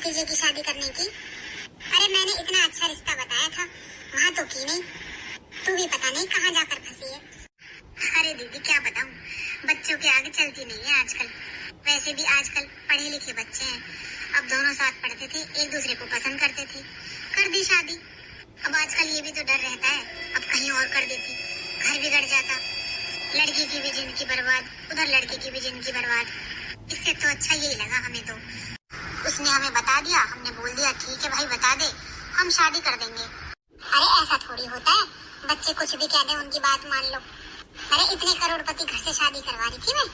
भतीजे की शादी करने की? अरे मैंने इतना अच्छा रिश्ता बताया था, वहाँ तो की नहीं। तू भी पता नहीं कहाँ जाकर फंसी है। अरे दीदी क्या बताऊँ, बच्चों के आगे चलती नहीं है आजकल। वैसे भी आजकल पढ़े लिखे बच्चे हैं। अब दोनों साथ पढ़ते थे, एक दूसरे को पसंद करते थे, कर दी शादी। अब आजकल ये भी तो डर रहता है, अब कहीं और कर देती, घर बिगड़ जाता, लड़की की भी जिंदगी बर्बाद, उधर लड़के की भी जिंदगी बर्बाद। इससे तो अच्छा यही लगा हमें तो। उसने हमें बता दिया, हमने बोल दिया ठीक है भाई बता दे, हम शादी कर देंगे। अरे ऐसा थोड़ी होता है, बच्चे कुछ भी कह दे उनकी बात मान लो। अरे इतने करोड़पति घर से शादी करवा रही थी मैं,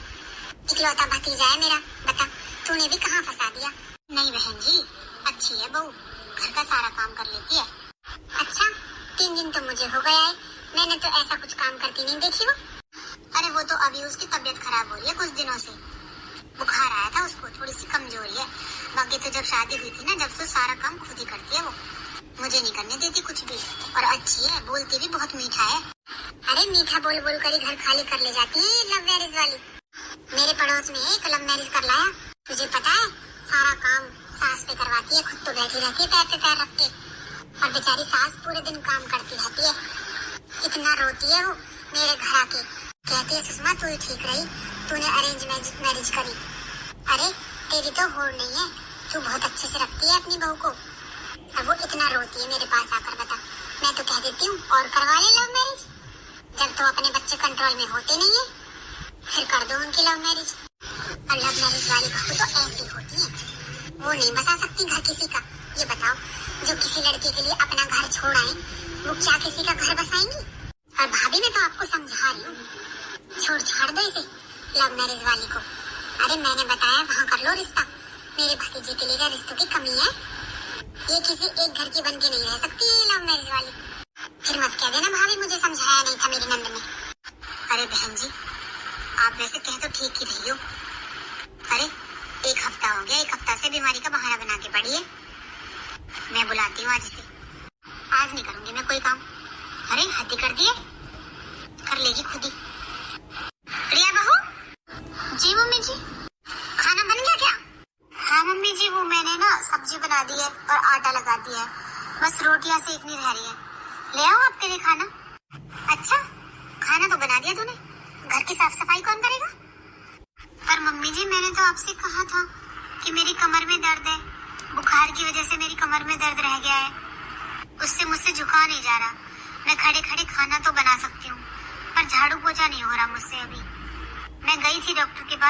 इकलौता भतीजा है मेरा, बता तूने भी कहाँ फंसा दिया। नहीं बहन जी, अच्छी है बहू, घर का सारा काम कर लेती है। अच्छा 3 दिन तो मुझे हो गया है, मैंने तो ऐसा कुछ काम करती नहीं देखी वो। अरे वो तो अभी उसकी तबीयत खराब हो रही है कुछ दिनों से, बुखार आया था उसको, थोड़ी सी कमजोरी है। बाकी तो जब शादी हुई थी ना, जब से सारा काम खुद ही करती है वो, मुझे नहीं करने देती कुछ भी। और अच्छी है, बोलती भी बहुत मीठा है। अरे मीठा बोल बोल कर ही घर खाली कर ले जाती है लव मैरिज वाली। मेरे पड़ोस में एक लव मैरिज कर लाया, तुझे पता है सारा काम सास पे करवाती है, खुद तो बैठी रहती है पैर पे पैर रख के, और बेचारी सास पूरे दिन काम करती रहती है। इतना रोती है वो मेरे घर आके, कहती है सुषमा तू ही ठीक रही, तूने अरेंज मैरिज करी। अरे तेरी तो होड़ नहीं है, तू बहुत अच्छे से रखती है अपनी बहू को, और वो इतना रोती है मेरे पास आकर। बता, मैं तो कह देती हूँ और करवा ले लव मैरिज, जब तो अपने बच्चे कंट्रोल में होते नहीं है फिर कर दो उनकी लव मैरिज। और लव मैरिज वाली बहू तो ऐसी होती है, वो नहीं बसा सकती घर किसी का। ये बताओ, जो किसी लड़के के लिए अपना घर छोड़ आए, वो क्या किसी का घर बसाएंगी? और भाभी मैं तो आपको समझा रही हूँ, छोड़ छाड़ दो इसे लव मैरिज वाली को। अरे मैंने बताया वहाँ कर लो रिश्ता, मेरे भतीजे के लिए क्या रिश्तों की कमी है? ये किसी एक घर की बन के नहीं रह सकती है लव मैरिज वाली। फिर मत कह देना भाभी मुझे समझाया नहीं था मेरी नंद ने। अरे बहन जी आप वैसे कह तो ठीक ही रही हो। अरे 1 हफ्ता हो गया, 1 हफ्ता से बीमारी का बहाना बना के पड़ी है। मैं बुलाती हूँ आज इसे, आज नहीं करूंगी मैं कोई काम। अरे हद ही कर दिए, कर लेगी खुद ही। प्रिया बहू। जी मम्मी जी। खाना बन गया क्या? हाँ मम्मी जी, वो मैंने ना सब्जी बना दी है और आटा लगा दिया है, बस रोटियां सेकनी रह रही है। ले आओ आपके लिए खाना। अच्छा खाना तो बना दिया तूने, घर की साफ सफाई कौन करेगा? पर मम्मी जी मैंने तो आपसे कहा था कि मेरी कमर में दर्द है, बुखार की वजह से मेरी कमर में दर्द रह गया है, उससे मुझसे झुका नहीं जा रहा। मैं खड़े खड़े खाना तो बना सकती हूँ, पर झाड़ू पोछा नहीं हो रहा मुझसे। अभी मैं गई थी डॉक्टर के पास,